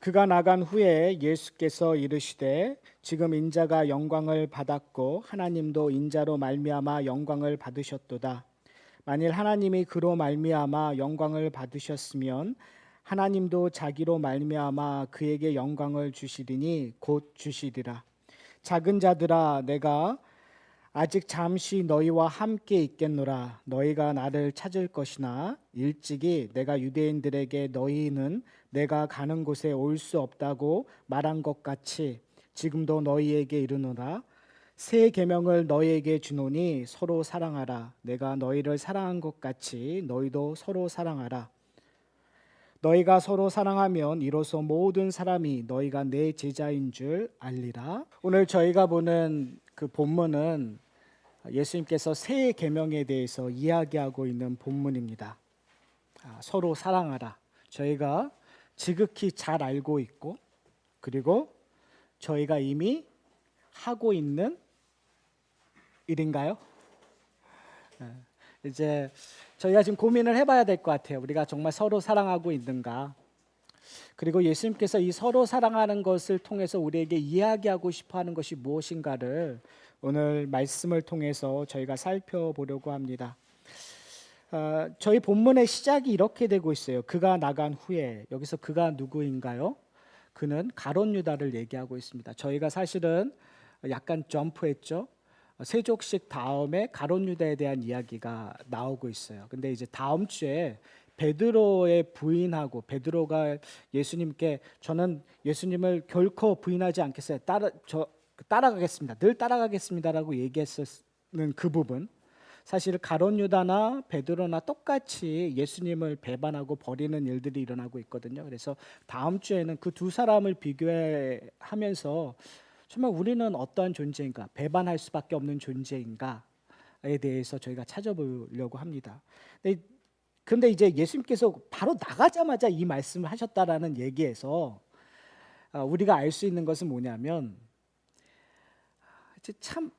그가 나간 후에 예수께서 이르시되 지금 인자가 영광을 받았고 하나님도 인자로 말미암아 영광을 받으셨도다. 만일 하나님이 그로 말미암아 영광을 받으셨으면 하나님도 자기로 말미암아 그에게 영광을 주시리니 곧 주시리라. 작은 자들아, 내가 아직 잠시 너희와 함께 있겠노라. 너희가 나를 찾을 것이나 일찍이 내가 유대인들에게 너희는 내가 가는 곳에 올 수 없다고 말한 것 같이 지금도 너희에게 이르노라. 새 계명을 너희에게 주노니 서로 사랑하라. 내가 너희를 사랑한 것 같이 너희도 서로 사랑하라. 너희가 서로 사랑하면 이로써 모든 사람이 너희가 내 제자인 줄 알리라. 오늘 저희가 보는 그 본문은 예수님께서 새 계명에 대해서 이야기하고 있는 본문입니다. 서로 사랑하라. 저희가 지극히 잘 알고 있고 그리고 저희가 이미 하고 있는 일인가요? 이제 저희가 지금 고민을 해봐야 될 것 같아요. 우리가 정말 서로 사랑하고 있는가? 그리고 예수님께서 이 서로 사랑하는 것을 통해서 우리에게 이야기하고 싶어하는 것이 무엇인가를 오늘 말씀을 통해서 저희가 살펴보려고 합니다. 저희 본문의 시작이 이렇게 되고 있어요. 그가 나간 후에, 여기서 그가 누구인가요? 그는 가룟 유다를 얘기하고 있습니다. 저희가 사실은 약간 점프했죠. 세족식 다음에 가룟 유다에 대한 이야기가 나오고 있어요. 근데 이제 다음 주에 베드로의 부인하고 베드로가 예수님께 저는 예수님을 결코 부인하지 않겠어요. 따라가겠습니다. 늘 따라가겠습니다라고 얘기했었는 그 부분. 사실 가룟 유다나 베드로나 똑같이 예수님을 배반하고 버리는 일들이 일어나고 있거든요. 그래서 다음 주에는 그 두 사람을 비교하면서 정말 우리는 어떠한 존재인가, 배반할 수밖에 없는 존재인가에 대해서 저희가 찾아보려고 합니다. 근데 이제 예수님께서 바로 나가자마자 이 말씀을 하셨다라는 얘기에서 우리가 알 수 있는 것은 뭐냐면 참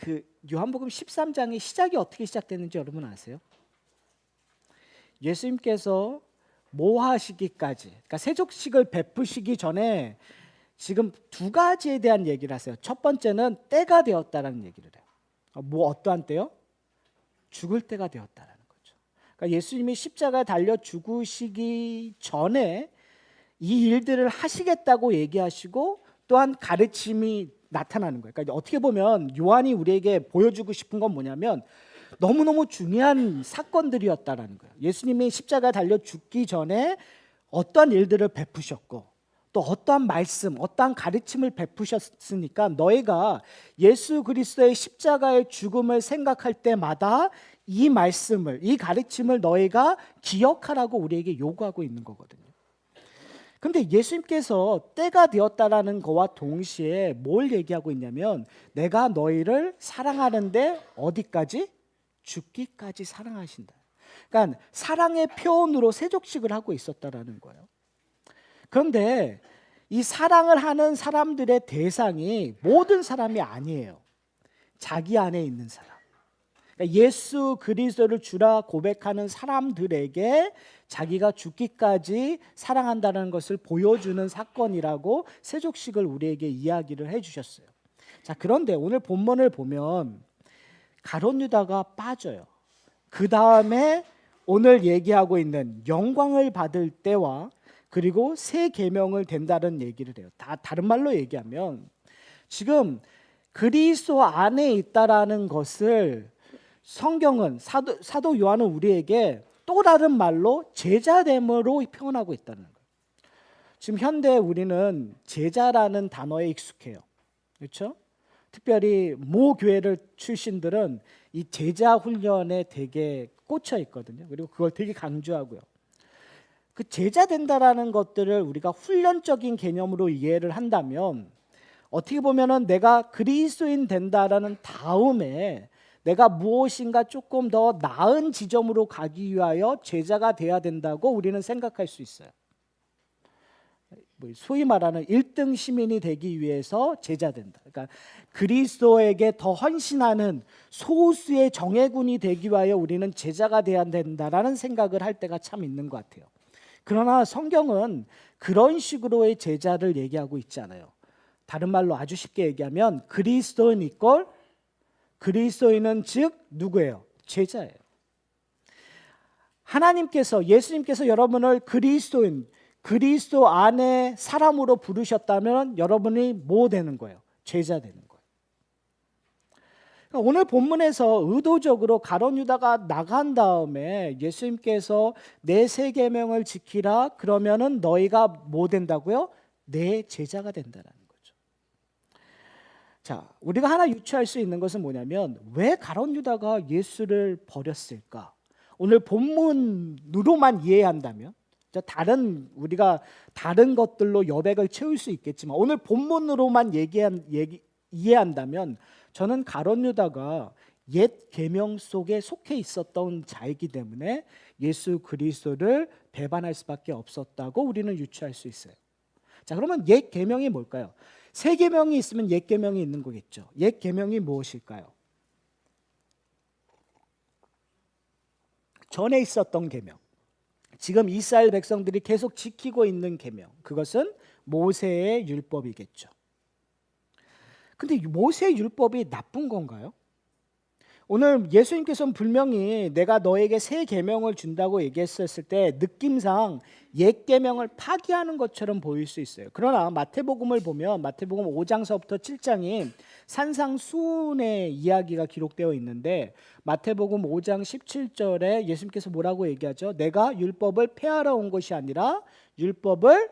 그 요한복음 13장의 시작이 어떻게 시작됐는지 여러분 아세요? 예수님께서 모하시기까지, 그러니까 세족식을 베푸시기 전에 지금 두 가지에 대한 얘기를 하세요. 첫 번째는 때가 되었다라는 얘기를 해요. 어떠한 때요? 죽을 때가 되었다라는 거죠. 그러니까 예수님이 십자가에 달려 죽으시기 전에 이 일들을 하시겠다고 얘기하시고 또한 가르침이 나타나는 거예요. 그러니까 어떻게 보면 요한이 우리에게 보여주고 싶은 건 뭐냐면 너무너무 중요한 사건들이었다라는 거예요. 예수님이 십자가에 달려 죽기 전에 어떠한 일들을 베푸셨고 또 어떠한 말씀, 어떠한 가르침을 베푸셨으니까 너희가 예수 그리스도의 십자가의 죽음을 생각할 때마다 이 말씀을, 이 가르침을 너희가 기억하라고 우리에게 요구하고 있는 거거든요. 근데 예수님께서 때가 되었다라는 것과 동시에 뭘 얘기하고 있냐면 내가 너희를 사랑하는데 어디까지? 죽기까지 사랑하신다. 그러니까 사랑의 표현으로 세족식을 하고 있었다라는 거예요. 그런데 이 사랑을 하는 사람들의 대상이 모든 사람이 아니에요. 자기 안에 있는 사람. 그러니까 예수 그리스도를 주라 고백하는 사람들에게 자기가 죽기까지 사랑한다는 것을 보여주는 사건이라고 세족식을 우리에게 이야기를 해주셨어요. 자, 그런데 오늘 본문을 보면 가룟 유다가 빠져요. 그 다음에 오늘 얘기하고 있는 영광을 받을 때와 그리고 새 계명을 된다는 얘기를 해요. 다른 말로 얘기하면 지금 그리스도 안에 있다라는 것을 성경은 사도 요한은 우리에게 또 다른 말로 제자됨으로 표현하고 있다는 거예요. 지금 현대 우리는 제자라는 단어에 익숙해요. 그렇죠? 특별히 모 교회를 출신들은 이 제자 훈련에 되게 꽂혀 있거든요. 그리고 그걸 되게 강조하고요. 그 제자 된다라는 것들을 우리가 훈련적인 개념으로 이해를 한다면 어떻게 보면은 내가 그리스도인 된다라는 다음에 내가 무엇인가 조금 더 나은 지점으로 가기 위하여 제자가 돼야 된다고 우리는 생각할 수 있어요. 소위 말하는 1등 시민이 되기 위해서 제자 된다. 그러니까 그리스도에게 더 헌신하는 소수의 정예군이 되기 위하여 우리는 제자가 돼야 된다라는 생각을 할 때가 참 있는 것 같아요. 그러나 성경은 그런 식으로의 제자를 얘기하고 있지 않아요. 다른 말로 아주 쉽게 얘기하면 그리스도인 이꼴 그리스도인은 즉 누구예요? 제자예요. 하나님께서 예수님께서 여러분을 그리스도인 그리스도 안에 사람으로 부르셨다면 여러분이 뭐 되는 거예요? 제자 되는 거예요. 오늘 본문에서 의도적으로 가룟 유다가 나간 다음에 예수님께서 내 세 계명을 지키라 그러면은 너희가 뭐 된다고요? 내 제자가 된다라는 거죠. 자, 우리가 하나 유추할 수 있는 것은 뭐냐면 왜 가룟 유다가 예수를 버렸을까? 오늘 본문으로만 이해한다면 우리가 다른 것들로 여백을 채울 수 있겠지만 오늘 본문으로만 이해한다면 저는 가룟 유다가 옛 계명 속에 속해 있었던 자이기 때문에 예수 그리스도를 배반할 수밖에 없었다고 우리는 유추할 수 있어요. 자, 그러면 옛 계명이 뭘까요? 새 계명이 있으면 옛 계명이 있는 거겠죠. 옛 계명이 무엇일까요? 전에 있었던 계명, 지금 이스라엘 백성들이 계속 지키고 있는 계명, 그것은 모세의 율법이겠죠. 근데 모세의 율법이 나쁜 건가요? 오늘 예수님께서는 분명히 내가 너에게 새 계명을 준다고 얘기했었을 때 느낌상 옛 계명을 파기하는 것처럼 보일 수 있어요. 그러나 마태복음을 보면 마태복음 5장서부터 7장이 산상수훈의 이야기가 기록되어 있는데 마태복음 5장 17절에 예수님께서 뭐라고 얘기하죠? 내가 율법을 폐하러 온 것이 아니라 율법을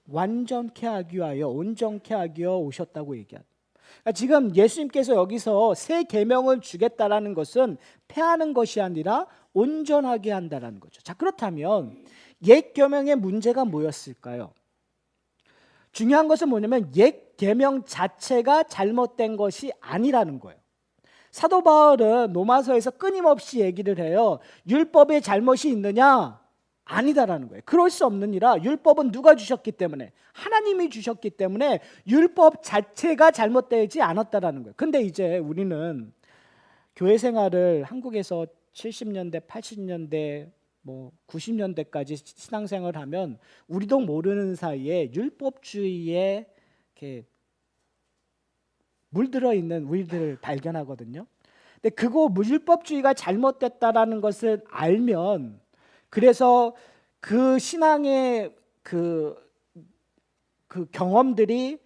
완전케 하기 위하여 온전케 하기 위하여 오셨다고 얘기합니다. 지금 예수님께서 여기서 새 계명을 주겠다라는 것은 폐하는 것이 아니라 온전하게 한다라는 거죠. 자, 그렇다면 옛 계명의 문제가 뭐였을까요? 중요한 것은 뭐냐면 옛 계명 자체가 잘못된 것이 아니라는 거예요. 사도 바울은 로마서에서 끊임없이 얘기를 해요. 율법에 잘못이 있느냐? 아니다라는 거예요. 그럴 수 없느니라. 율법은 누가 주셨기 때문에? 하나님이 주셨기 때문에 율법 자체가 잘못되지 않았다라는 거예요. 근데 이제 우리는 교회 생활을 한국에서 70년대, 80년대, 90년대까지 신앙생활을 하면 우리도 모르는 사이에 율법주의에 이렇게 물들어 있는 우리들을 발견하거든요. 근데 그거 율법주의가 잘못됐다라는 것을 알면 그래서 그 신앙의 그 경험들이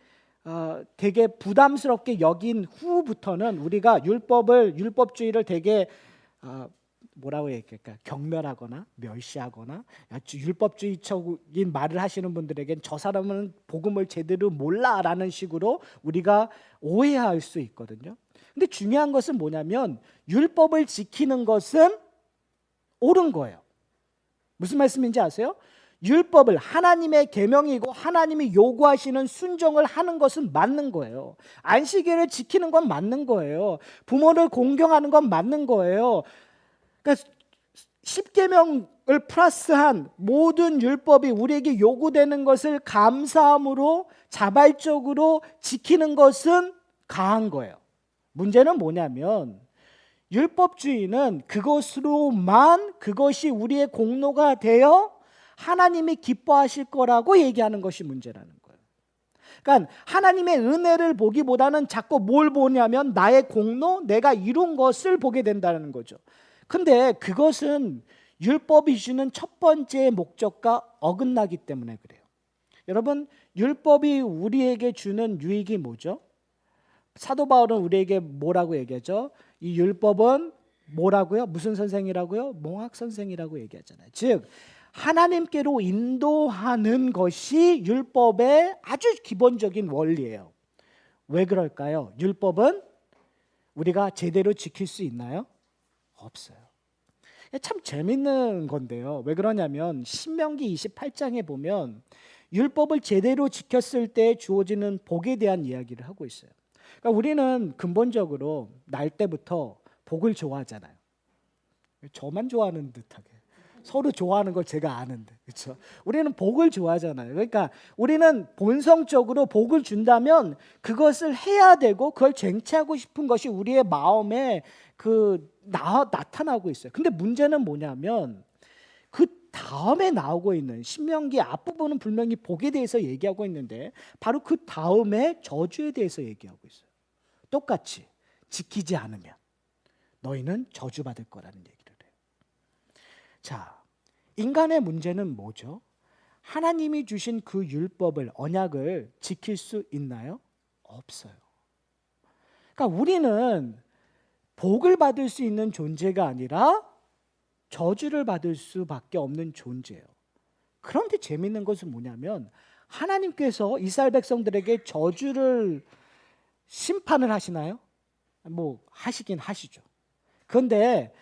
되게 부담스럽게 여긴 후부터는 우리가 율법주의를 되게 뭐라고 얘기할까? 경멸하거나 멸시하거나 율법주의적인 말을 하시는 분들에겐 저 사람은 복음을 제대로 몰라라는 식으로 우리가 오해할 수 있거든요. 근데 중요한 것은 뭐냐면 율법을 지키는 것은 옳은 거예요. 무슨 말씀인지 아세요? 율법을 하나님의 계명이고 하나님이 요구하시는 순종을 하는 것은 맞는 거예요. 안식일을 지키는 건 맞는 거예요. 부모를 공경하는 건 맞는 거예요. 그러니까 10계명을 플러스한 모든 율법이 우리에게 요구되는 것을 감사함으로 자발적으로 지키는 것은 가한 거예요. 문제는 뭐냐면 율법주의는 그것이 우리의 공로가 되어 하나님이 기뻐하실 거라고 얘기하는 것이 문제라는 거예요. 그러니까 하나님의 은혜를 보기보다는 자꾸 뭘 보냐면 나의 공로, 내가 이룬 것을 보게 된다는 거죠. 근데 그것은 율법이 주는 첫 번째 목적과 어긋나기 때문에 그래요. 여러분, 율법이 우리에게 주는 유익이 뭐죠? 사도 바울은 우리에게 뭐라고 얘기하죠? 이 율법은 뭐라고요? 무슨 선생이라고요? 몽학 선생이라고 얘기하잖아요. 즉 하나님께로 인도하는 것이 율법의 아주 기본적인 원리예요. 왜 그럴까요? 율법은 우리가 제대로 지킬 수 있나요? 없어요. 참 재밌는 건데요. 왜 그러냐면 신명기 28장에 보면 율법을 제대로 지켰을 때 주어지는 복에 대한 이야기를 하고 있어요. 그러니까 우리는 근본적으로 날 때부터 복을 좋아하잖아요. 저만 좋아하는 듯하게. 서로 좋아하는 걸 제가 아는데, 그렇죠? 우리는 복을 좋아하잖아요. 그러니까 우리는 본성적으로 복을 준다면 그것을 해야 되고 그걸 쟁취하고 싶은 것이 우리의 마음에 나타나고 있어요. 근데 문제는 뭐냐면 다음에 나오고 있는 신명기 앞부분은 분명히 복에 대해서 얘기하고 있는데 바로 그 다음에 저주에 대해서 얘기하고 있어요. 똑같이 지키지 않으면 너희는 저주받을 거라는 얘기를 해요. 자, 인간의 문제는 뭐죠? 하나님이 주신 그 율법을, 언약을 지킬 수 있나요? 없어요. 그러니까 우리는 복을 받을 수 있는 존재가 아니라 저주를 받을 수밖에 없는 존재예요. 그런데 재미있는 것은 뭐냐면 하나님께서 이스라엘 백성들에게 저주를 심판을 하시나요? 뭐 하시긴 하시죠. 그런데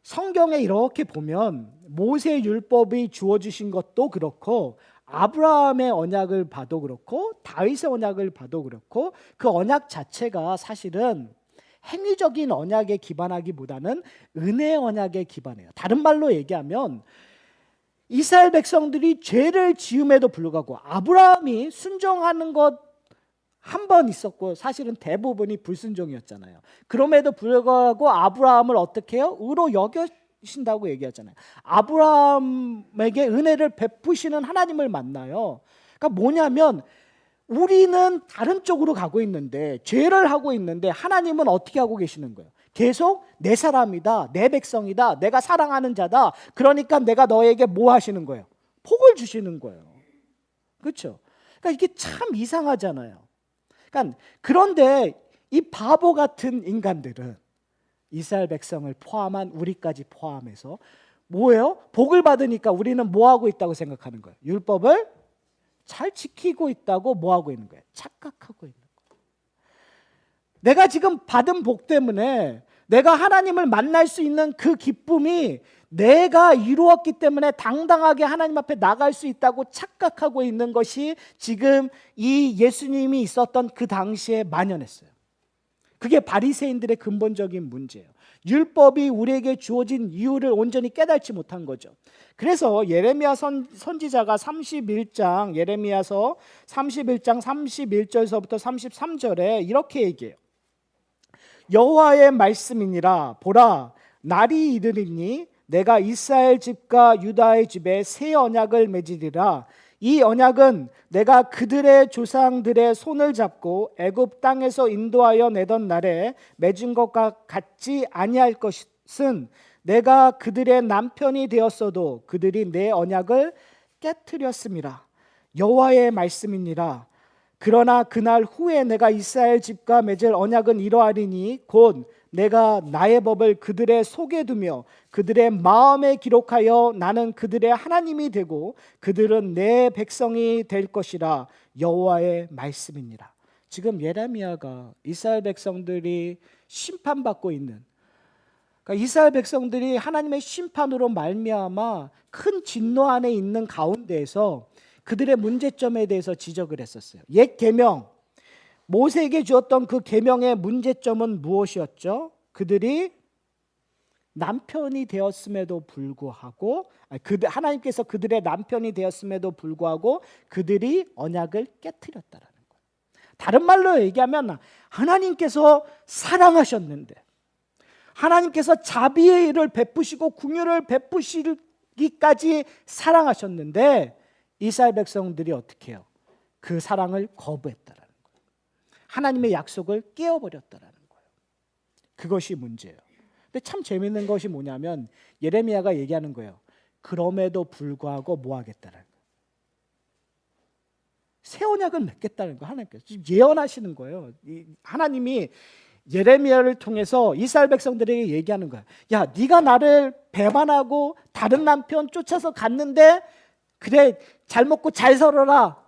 성경에 이렇게 보면 모세 율법이 주어주신 것도 그렇고 아브라함의 언약을 봐도 그렇고 다윗의 언약을 봐도 그렇고 그 언약 자체가 사실은 행위적인 언약에 기반하기보다는 은혜의 언약에 기반해요. 다른 말로 얘기하면 이스라엘 백성들이 죄를 지음에도 불구하고 아브라함이 순종하는 것 한 번 있었고 사실은 대부분이 불순종이었잖아요. 그럼에도 불구하고 아브라함을 어떻게 해요? 의로 여기신다고 얘기하잖아요. 아브라함에게 은혜를 베푸시는 하나님을 만나요. 그러니까 뭐냐면 우리는 다른 쪽으로 가고 있는데 죄를 하고 있는데 하나님은 어떻게 하고 계시는 거예요? 계속 내 사람이다, 내 백성이다, 내가 사랑하는 자다. 그러니까 내가 너에게 뭐 하시는 거예요? 복을 주시는 거예요. 그렇죠? 그러니까 이게 참 이상하잖아요. 그러니까 그런데 이 바보 같은 인간들은 이스라엘 백성을 포함한 우리까지 포함해서 뭐예요? 복을 받으니까 우리는 뭐 하고 있다고 생각하는 거예요? 율법을 잘 지키고 있다고 뭐 하고 있는 거예요? 착각하고 있는 거예요. 내가 지금 받은 복 때문에 내가 하나님을 만날 수 있는 그 기쁨이 내가 이루었기 때문에 당당하게 하나님 앞에 나갈 수 있다고 착각하고 있는 것이 지금 이 예수님이 있었던 그 당시에 만연했어요. 그게 바리새인들의 근본적인 문제예요. 율법이 우리에게 주어진 이유를 온전히 깨닫지 못한 거죠. 그래서 예레미야 선지자가 31장 예레미야서 31장 31절서부터 33절에 이렇게 얘기해요. 여호와의 말씀이니라 보라 날이 이르리니 내가 이스라엘 집과 유다의 집에 새 언약을 맺으리라. 이 언약은 내가 그들의 조상들의 손을 잡고 애굽 땅에서 인도하여 내던 날에 맺은 것과 같지 아니할 것은 내가 그들의 남편이 되었어도 그들이 내 언약을 깨뜨렸음이라. 여호와의 말씀이니라. 그러나 그날 후에 내가 이스라엘 집과 맺을 언약은 이러하리니 곧 내가 나의 법을 그들의 속에 두며 그들의 마음에 기록하여 나는 그들의 하나님이 되고 그들은 내 백성이 될 것이라. 여호와의 말씀이니라. 지금 예레미야가 이스라엘 백성들이 심판받고 있는, 그러니까 이스라엘 백성들이 하나님의 심판으로 말미암아 큰 진노 안에 있는 가운데에서 그들의 문제점에 대해서 지적을 했었어요. 옛 계명, 모세에게 주었던 그 계명의 문제점은 무엇이었죠? 그들이 남편이 되었음에도 불구하고 하나님께서 그들의 남편이 되었음에도 불구하고 그들이 언약을 깨트렸다라는 거예요. 다른 말로 얘기하면 하나님께서 사랑하셨는데 하나님께서 자비의 일을 베푸시고 긍휼을 베푸시기까지 사랑하셨는데 이스라엘 백성들이 어떻게 해요? 그 사랑을 거부했다라는 거예요. 하나님의 약속을 깨어버렸다라는 거예요. 그것이 문제예요. 근데 참 재밌는 것이 뭐냐면 예레미야가 얘기하는 거예요. 그럼에도 불구하고 뭐 하겠다라는 거예요. 새 언약을 맺겠다는 거예요. 하나님께서 지금 예언하시는 거예요. 하나님이 예레미야를 통해서 이스라엘 백성들에게 얘기하는 거예요. 야, 네가 나를 배반하고 다른 남편 쫓아서 갔는데 그래 잘 먹고 잘 살아라.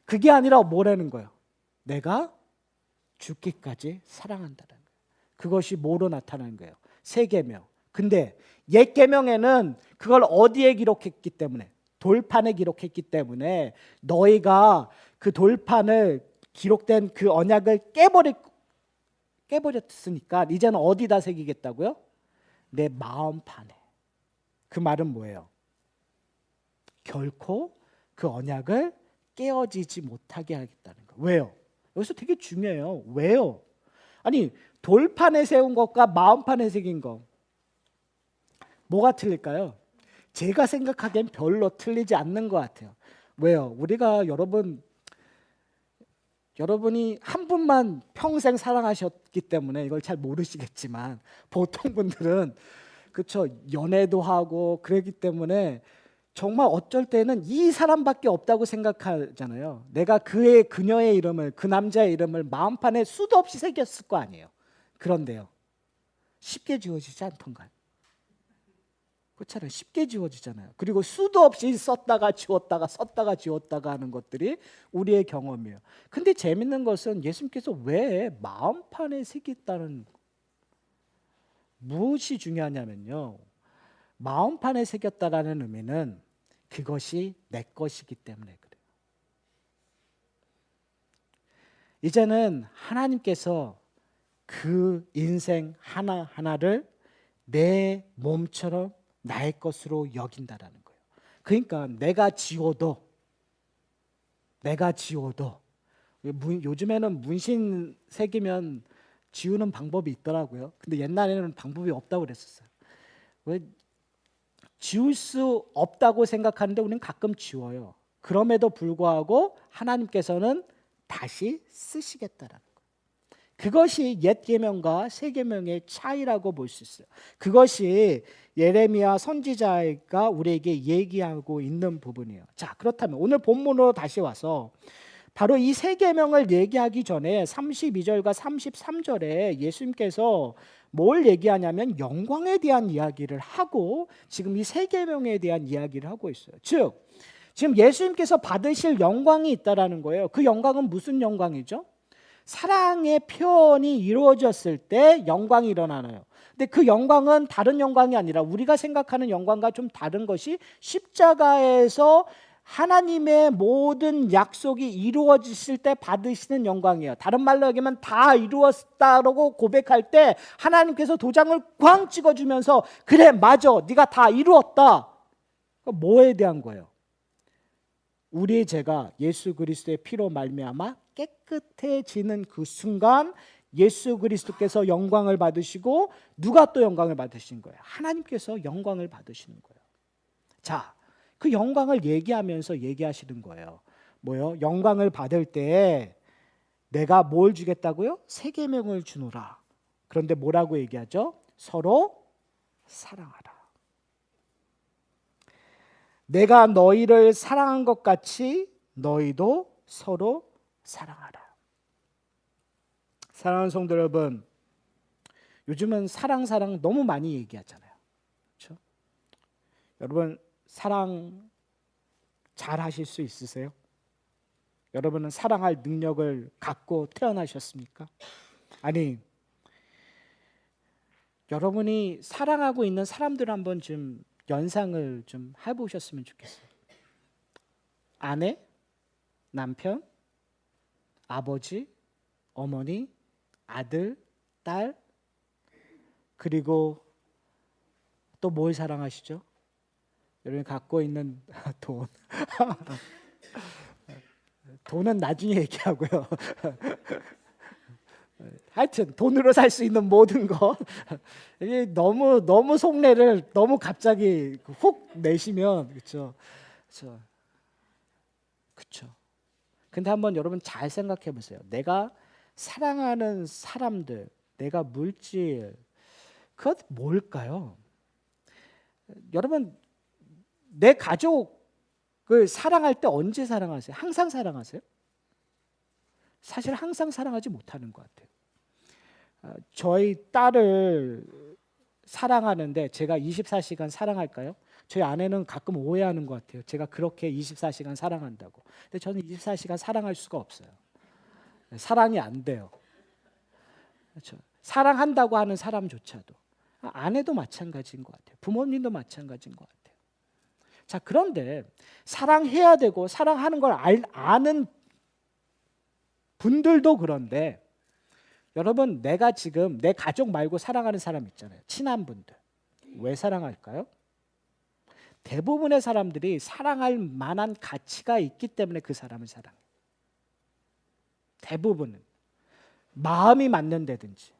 그게 아니라 뭐라는 거예요? 내가 죽기까지 사랑한다는 거예요. 그것이 뭐로 나타나는 거예요? 새 계명. 근데 옛 계명에는 그걸 어디에 기록했기 때문에? 돌판에 기록했기 때문에 너희가 그 돌판을 기록된 그 언약을 깨버렸으니까 이제는 어디다 새기겠다고요? 내 마음판에. 그 말은 뭐예요? 결코 그 언약을 깨어지지 못하게 하겠다는 거예요. 왜요? 여기서 되게 중요해요. 왜요? 아니 돌판에 세운 것과 마음판에 새긴 거 뭐가 틀릴까요? 제가 생각하기엔 별로 틀리지 않는 것 같아요. 왜요? 우리가 여러분이 한 분만 평생 사랑하셨기 때문에 이걸 잘 모르시겠지만 보통 분들은 그쵸 연애도 하고 그러기 때문에 정말 어쩔 때는 이 사람밖에 없다고 생각하잖아요. 내가 그녀의 이름을 그 남자의 이름을 마음판에 수도 없이 새겼을 거 아니에요. 그런데요 쉽게 지워지지 않던가요? 그렇잖아요. 쉽게 지워지잖아요. 그리고 수도 없이 썼다가 지웠다가 썼다가 지웠다가 하는 것들이 우리의 경험이에요. 근데 재밌는 것은 예수님께서 왜 마음판에 새겼다는 무엇이 중요하냐면요. 마음판에 새겼다라는 의미는 그것이 내 것이기 때문에 그래요. 이제는 하나님께서 그 인생 하나하나를 내 몸처럼 나의 것으로 여긴다라는 거예요. 그러니까 내가 지워도 요즘에는 문신 새기면 지우는 방법이 있더라고요. 근데 옛날에는 방법이 없다고 그랬었어요. 왜 지울 수 없다고 생각하는데 우리는 가끔 지워요. 그럼에도 불구하고 하나님께서는 다시 쓰시겠다라는 거예요. 그것이 옛 계명과 새 계명의 차이라고 볼 수 있어요. 그것이 예레미야 선지자가 우리에게 얘기하고 있는 부분이에요. 자, 그렇다면 오늘 본문으로 다시 와서 바로 이 새 계명을 얘기하기 전에 32절과 33절에 예수님께서 뭘 얘기하냐면 영광에 대한 이야기를 하고 지금 이 새 계명에 대한 이야기를 하고 있어요. 즉 지금 예수님께서 받으실 영광이 있다라는 거예요. 그 영광은 무슨 영광이죠? 사랑의 표현이 이루어졌을 때 영광이 일어나요. 근데 그 영광은 다른 영광이 아니라 우리가 생각하는 영광과 좀 다른 것이 십자가에서 하나님의 모든 약속이 이루어지실 때 받으시는 영광이에요. 다른 말로 얘기하면 다 이루었다라고 고백할 때 하나님께서 도장을 꽝 찍어주면서 그래 맞아 네가 다 이루었다. 뭐에 대한 거예요? 우리의 죄가 예수 그리스도의 피로 말미암아 깨끗해지는 그 순간 예수 그리스도께서 영광을 받으시고 누가 또 영광을 받으신 거예요? 하나님께서 영광을 받으시는 거예요. 자, 그 영광을 얘기하면서 얘기하시는 거예요. 뭐요? 영광을 받을 때 내가 뭘 주겠다고요? 새 계명을 주노라. 그런데 뭐라고 얘기하죠? 서로 사랑하라. 내가 너희를 사랑한 것 같이 너희도 서로 사랑하라. 사랑하는 성도 여러분, 요즘은 사랑 너무 많이 얘기하잖아요. 그렇죠? 여러분 사랑 잘 하실 수 있으세요? 여러분은 사랑할 능력을 갖고 태어나셨습니까? 아니, 여러분이 사랑하고 있는 사람들 한번 좀 연상을 좀 해보셨으면 좋겠어요. 아내, 남편, 아버지, 어머니, 아들, 딸, 그리고 또 뭘 사랑하시죠? 여러분이 갖고 있는 돈. 돈은 나중에 얘기하고요. 하여튼 돈으로 살 수 있는 모든 것. 이게 너무 속내를 너무 갑자기 훅 내시면 그렇죠. 그렇죠. 근데 한번 여러분 잘 생각해 보세요. 내가 사랑하는 사람들, 내가 물질, 그것 뭘까요? 여러분 내 가족을 사랑할 때 언제 사랑하세요? 항상 사랑하세요? 사실 항상 사랑하지 못하는 것 같아요. 저희 딸을 사랑하는데 제가 24시간 사랑할까요? 저희 아내는 가끔 오해하는 것 같아요. 제가 그렇게 24시간 사랑한다고. 근데 저는 24시간 사랑할 수가 없어요. 사랑이 안 돼요. 그렇죠? 사랑한다고 하는 사람조차도. 아내도 마찬가지인 것 같아요. 부모님도 마찬가지인 것 같아요. 자, 그런데 사랑해야 되고 사랑하는 걸 아는 분들도 그런데 여러분 내가 지금 내 가족 말고 사랑하는 사람 있잖아요. 친한 분들. 왜 사랑할까요? 대부분의 사람들이 사랑할 만한 가치가 있기 때문에 그 사람을 사랑해요. 대부분은 마음이 맞는다든지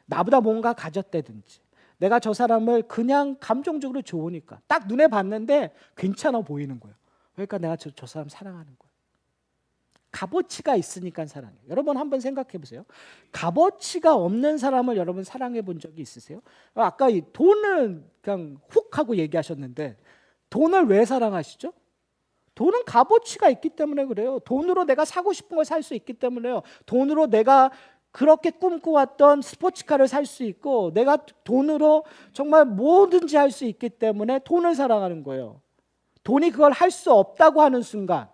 나보다 뭔가 가졌다든지 내가 저 사람을 그냥 감정적으로 좋으니까 딱 눈에 봤는데 괜찮아 보이는 거예요. 그러니까 내가 저 사람 사랑하는 거예요. 값어치가 있으니까 사랑해요. 여러분 한번 생각해 보세요. 값어치가 없는 사람을 여러분 사랑해 본 적이 있으세요? 아까 이 돈을 그냥 훅 하고 얘기하셨는데 돈을 왜 사랑하시죠? 돈은 값어치가 있기 때문에 그래요. 돈으로 내가 사고 싶은 걸 살 수 있기 때문에요. 돈으로 내가 그렇게 꿈꿔왔던 스포츠카를 살 수 있고 내가 돈으로 정말 뭐든지 할 수 있기 때문에 돈을 사랑하는 거예요. 돈이 그걸 할 수 없다고 하는 순간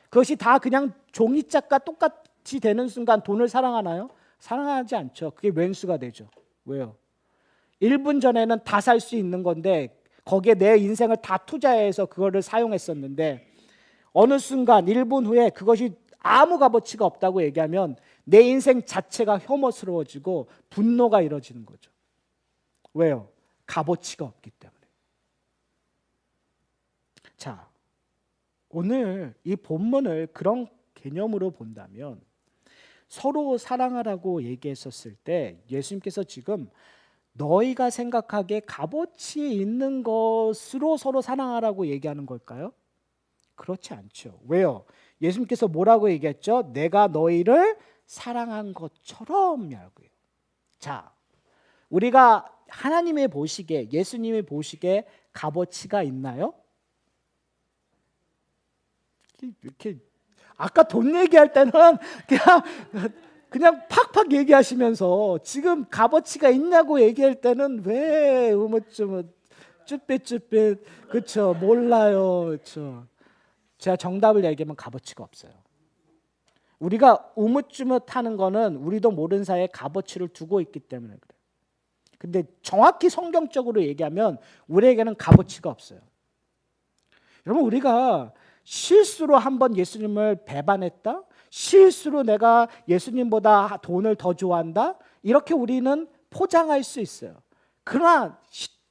그것이 다 그냥 종이짝과 똑같이 되는 순간 돈을 사랑하나요? 사랑하지 않죠. 그게 왼수가 되죠. 왜요? 1분 전에는 다 살 수 있는 건데 거기에 내 인생을 다 투자해서 그거를 사용했었는데 어느 순간 1분 후에 그것이 아무 값어치가 없다고 얘기하면 내 인생 자체가 혐오스러워지고 분노가 이뤄지는 거죠. 왜요? 값어치가 없기 때문에. 자, 오늘 이 본문을 그런 개념으로 본다면 서로 사랑하라고 얘기했었을 때 예수님께서 지금 너희가 생각하기에 값어치 있는 것으로 서로 사랑하라고 얘기하는 걸까요? 그렇지 않죠. 왜요? 예수님께서 뭐라고 얘기했죠? 내가 너희를 사랑한 것처럼이라고요. 자, 우리가 하나님의 보시기에 예수님이 보시기에 값어치가 있나요? 이렇게 아까 돈 얘기할 때는 그냥 팍팍 얘기하시면서 지금 값어치가 있냐고 얘기할 때는 왜 우뭇쭈뭇 쭈삣쭈삣 그렇죠? 몰라요. 그렇죠? 제가 정답을 얘기하면 값어치가 없어요. 우리가 우뭇쭈뭇하는 거는 우리도 모르는 사이에 값어치를 두고 있기 때문에 그래요. 근데 정확히 성경적으로 얘기하면 우리에게는 값어치가 없어요. 여러분 우리가 실수로 한번 예수님을 배반했다? 실수로 내가 예수님보다 돈을 더 좋아한다? 이렇게 우리는 포장할 수 있어요. 그러나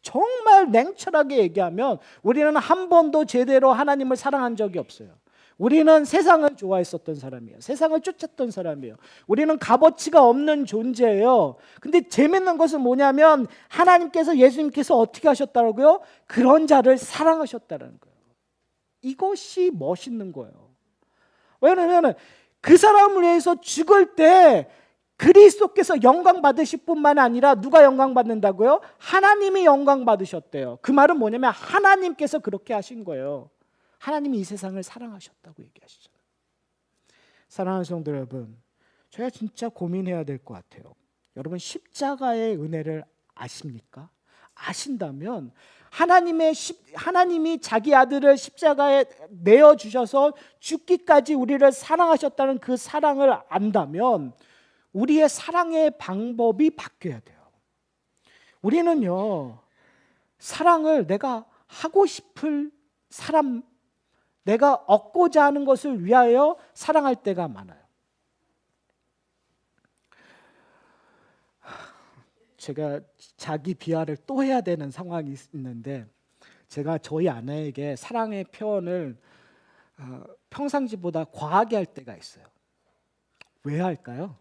정말 냉철하게 얘기하면 우리는 한 번도 제대로 하나님을 사랑한 적이 없어요. 우리는 세상을 좋아했었던 사람이에요. 세상을 쫓았던 사람이에요. 우리는 값어치가 없는 존재예요. 근데 재밌는 것은 뭐냐면 하나님께서 예수님께서 어떻게 하셨다고요? 그런 자를 사랑하셨다는 거예요. 이것이 멋있는 거예요. 왜냐하면 그 사람을 위해서 죽을 때 그리스도께서 영광 받으실 뿐만 아니라 누가 영광 받는다고요? 하나님이 영광 받으셨대요. 그 말은 뭐냐면 하나님께서 그렇게 하신 거예요. 하나님이 이 세상을 사랑하셨다고 얘기하시잖아요. 사랑하는 성도 여러분, 저희가 진짜 고민해야 될 것 같아요. 여러분 십자가의 은혜를 아십니까? 아신다면 하나님이 자기 아들을 십자가에 내어 주셔서 죽기까지 우리를 사랑하셨다는 그 사랑을 안다면 우리의 사랑의 방법이 바뀌어야 돼요. 우리는요, 사랑을 내가 하고 싶을 사람, 내가 얻고자 하는 것을 위하여 사랑할 때가 많아요. 제가 자기 비하를 또 해야 되는 상황이 있는데 제가 저희 아내에게 사랑의 표현을 평상시보다 과하게 할 때가 있어요. 왜 할까요?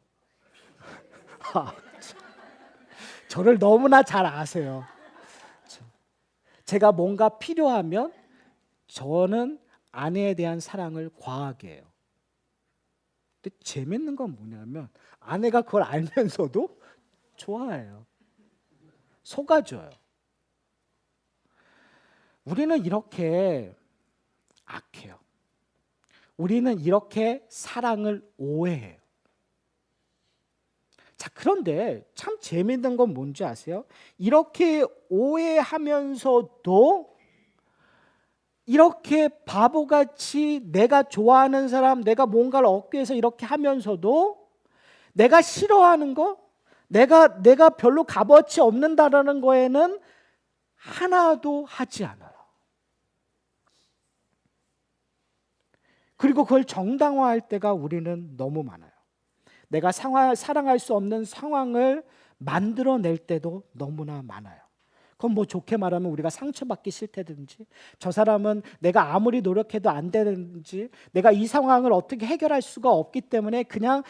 저를 너무나 잘 아세요. 제가 뭔가 필요하면 저는 아내에 대한 사랑을 과하게 해요. 근데 재밌는 건 뭐냐면 아내가 그걸 알면서도 좋아해요. 속아줘요. 우리는 이렇게 악해요. 우리는 이렇게 사랑을 오해해요. 자, 그런데 참 재밌는 건 뭔지 아세요? 이렇게 오해하면서도 이렇게 바보같이 내가 좋아하는 사람, 내가 뭔가를 얻기 위해서 이렇게 하면서도 내가 싫어하는 거, 내가 별로 값어치 없는다라는 거에는 하나도 하지 않아요. 그리고 그걸 정당화할 때가 우리는 너무 많아요. 내가 사랑할 수 없는 상황을 만들어낼 때도 너무나 많아요. 그건 뭐 좋게 말하면 우리가 상처받기 싫다든지, 저 사람은 내가 아무리 노력해도 안 되는지, 내가 이 상황을 어떻게 해결할 수가 없기 때문에 그냥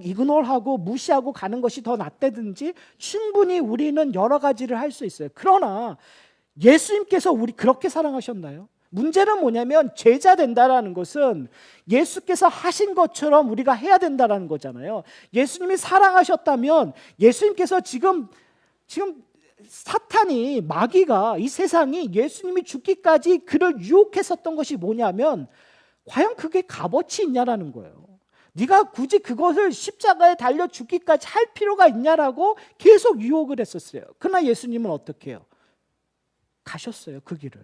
이그노하고 무시하고 가는 것이 더 낫다든지, 충분히 우리는 여러 가지를 할 수 있어요. 그러나 예수님께서 우리 그렇게 사랑하셨나요? 문제는 뭐냐면 제자 된다라는 것은 예수께서 하신 것처럼 우리가 해야 된다라는 거잖아요. 예수님이 사랑하셨다면 예수님께서 지금 사탄이, 마귀가, 이 세상이 예수님이 죽기까지 그를 유혹했었던 것이 뭐냐면 과연 그게 값어치 있냐라는 거예요. 네가 굳이 그것을 십자가에 달려 죽기까지 할 필요가 있냐라고 계속 유혹을 했었어요. 그러나 예수님은 어떻게 해요? 가셨어요, 그 길을.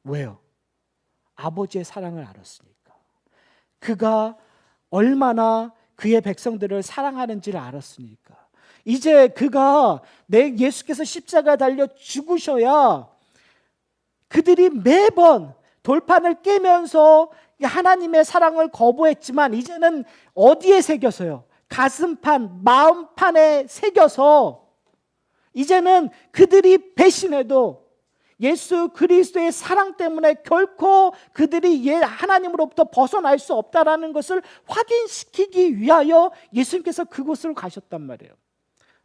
왜요? 아버지의 사랑을 알았으니까. 그가 얼마나 그의 백성들을 사랑하는지를 알았으니까. 이제 그가 예수께서 십자가에 달려 죽으셔야 그들이 매번 돌판을 깨면서 하나님의 사랑을 거부했지만 이제는 어디에 새겨서요? 가슴판, 마음판에 새겨서 이제는 그들이 배신해도 예수 그리스도의 사랑 때문에 결코 그들이 하나님으로부터 벗어날 수 없다라는 것을 확인시키기 위하여 예수님께서 그곳으로 가셨단 말이에요.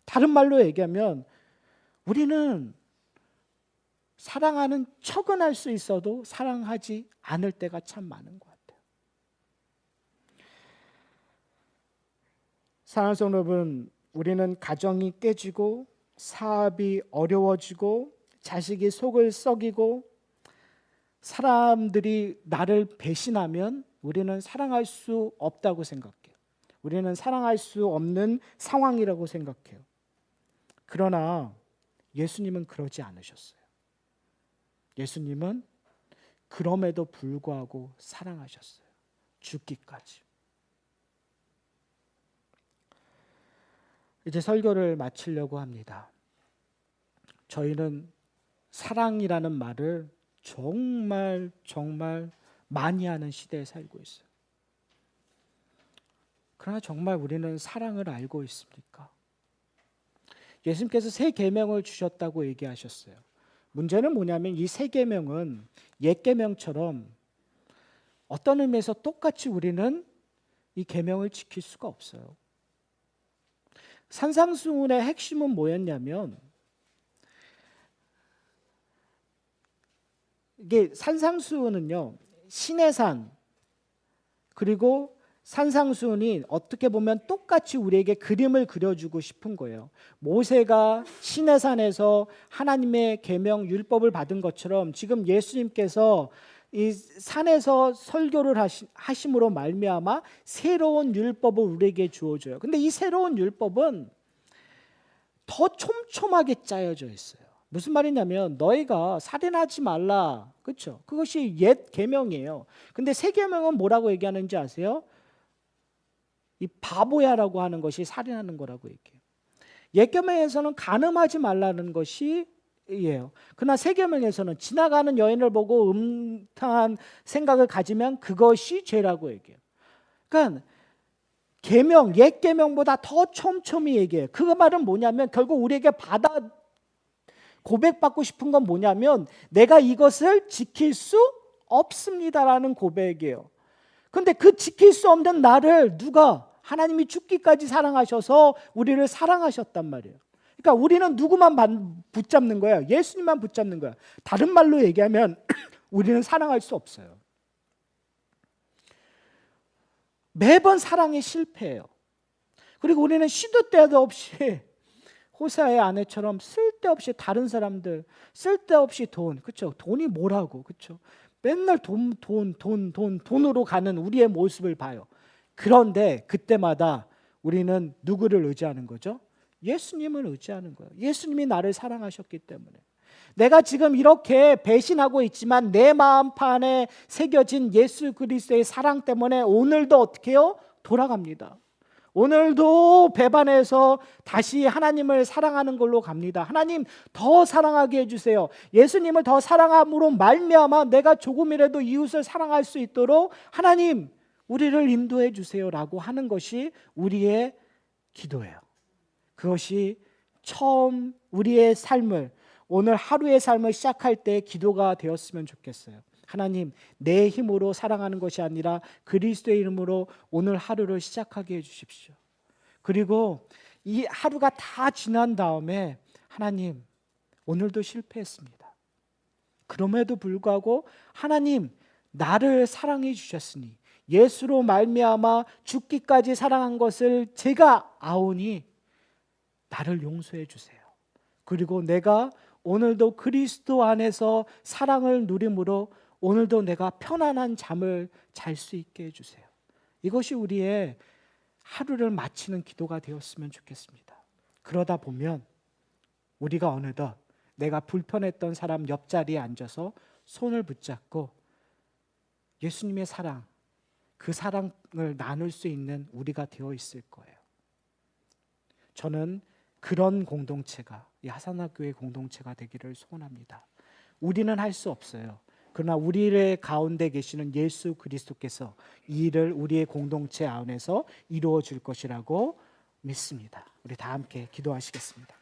다른 말로 얘기하면 우리는 사랑하는 척은 할 수 있어도 사랑하지 않을 때가 참 많은 것 같아요. 사랑하는 성도 여러분, 우리는 가정이 깨지고 사업이 어려워지고 자식이 속을 썩이고 사람들이 나를 배신하면 우리는 사랑할 수 없다고 생각해요. 우리는 사랑할 수 없는 상황이라고 생각해요. 그러나 예수님은 그러지 않으셨어요. 예수님은 그럼에도 불구하고 사랑하셨어요. 죽기까지. 이제 설교를 마치려고 합니다. 저희는 사랑이라는 말을 정말 많이 하는 시대에 살고 있어요. 그러나 정말 우리는 사랑을 알고 있습니까? 예수님께서 새 계명을 주셨다고 얘기하셨어요. 문제는 뭐냐면 이 새 계명은 옛 계명처럼 어떤 의미에서 똑같이 우리는 이 계명을 지킬 수가 없어요. 산상수훈의 핵심은 뭐였냐면, 이게 산상수훈은요, 신의 산, 그리고 산상수훈이 어떻게 보면 똑같이 우리에게 그림을 그려주고 싶은 거예요. 모세가 신의 산에서 하나님의 계명 율법을 받은 것처럼 지금 예수님께서 이 산에서 설교를 하심으로 말미암아 새로운 율법을 우리에게 주어줘요. 근데 이 새로운 율법은 더 촘촘하게 짜여져 있어요. 무슨 말이냐면 너희가 살인하지 말라, 그렇죠? 그것이 옛 계명이에요. 근데 새 계명은 뭐라고 얘기하는지 아세요? 이 바보야라고 하는 것이 살인하는 거라고 얘기해요. 옛 계명에서는 간음하지 말라는 것이 예요. 그러나 새 계명에서는 지나가는 여인을 보고 음탕한 생각을 가지면 그것이 죄라고 얘기해요. 그러니까 계명, 옛 계명보다 더 촘촘히 얘기해요. 그 말은 뭐냐면 결국 우리에게 고백받고 싶은 건 뭐냐면 내가 이것을 지킬 수 없습니다라는 고백이에요. 그런데 그 지킬 수 없는 나를 누가? 하나님이 죽기까지 사랑하셔서 우리를 사랑하셨단 말이에요. 그러니까 우리는 누구만 붙잡는 거예요? 예수님만 붙잡는 거예요. 다른 말로 얘기하면 우리는 사랑할 수 없어요. 매번 사랑에 실패해요. 그리고 우리는 시도 때도 없이 호세아의 아내처럼 쓸데없이 다른 사람들, 쓸데없이 돈, 그렇죠? 돈이 뭐라고, 그렇죠? 맨날 돈으로 가는 우리의 모습을 봐요. 그런데 그때마다 우리는 누구를 의지하는 거죠? 예수님을 의지하는 거예요. 예수님이 나를 사랑하셨기 때문에. 내가 지금 이렇게 배신하고 있지만 내 마음판에 새겨진 예수 그리스도의 사랑 때문에 오늘도 어떻게 해요? 돌아갑니다. 오늘도 배반해서 다시 하나님을 사랑하는 걸로 갑니다. 하나님 더 사랑하게 해주세요. 예수님을 더 사랑함으로 말미암아 내가 조금이라도 이웃을 사랑할 수 있도록 하나님 우리를 인도해 주세요라고 하는 것이 우리의 기도예요. 그것이 처음 우리의 삶을, 오늘 하루의 삶을 시작할 때 기도가 되었으면 좋겠어요. 하나님, 내 힘으로 사랑하는 것이 아니라 그리스도의 이름으로 오늘 하루를 시작하게 해주십시오. 그리고 이 하루가 다 지난 다음에 하나님, 오늘도 실패했습니다. 그럼에도 불구하고 하나님, 나를 사랑해 주셨으니 예수로 말미암아 죽기까지 사랑한 것을 제가 아오니 나를 용서해 주세요. 그리고 내가 오늘도 그리스도 안에서 사랑을 누림으로 오늘도 내가 편안한 잠을 잘 수 있게 해주세요. 이것이 우리의 하루를 마치는 기도가 되었으면 좋겠습니다. 그러다 보면 우리가 어느덧 내가 불편했던 사람 옆자리에 앉아서 손을 붙잡고 예수님의 사랑, 그 사랑을 나눌 수 있는 우리가 되어 있을 거예요. 저는 그런 공동체가, 이 하산학교의 공동체가 되기를 소원합니다. 우리는 할 수 없어요. 그러나 우리의 가운데 계시는 예수 그리스도께서 이 일을 우리의 공동체 안에서 이루어 줄 것이라고 믿습니다. 우리 다 함께 기도하시겠습니다.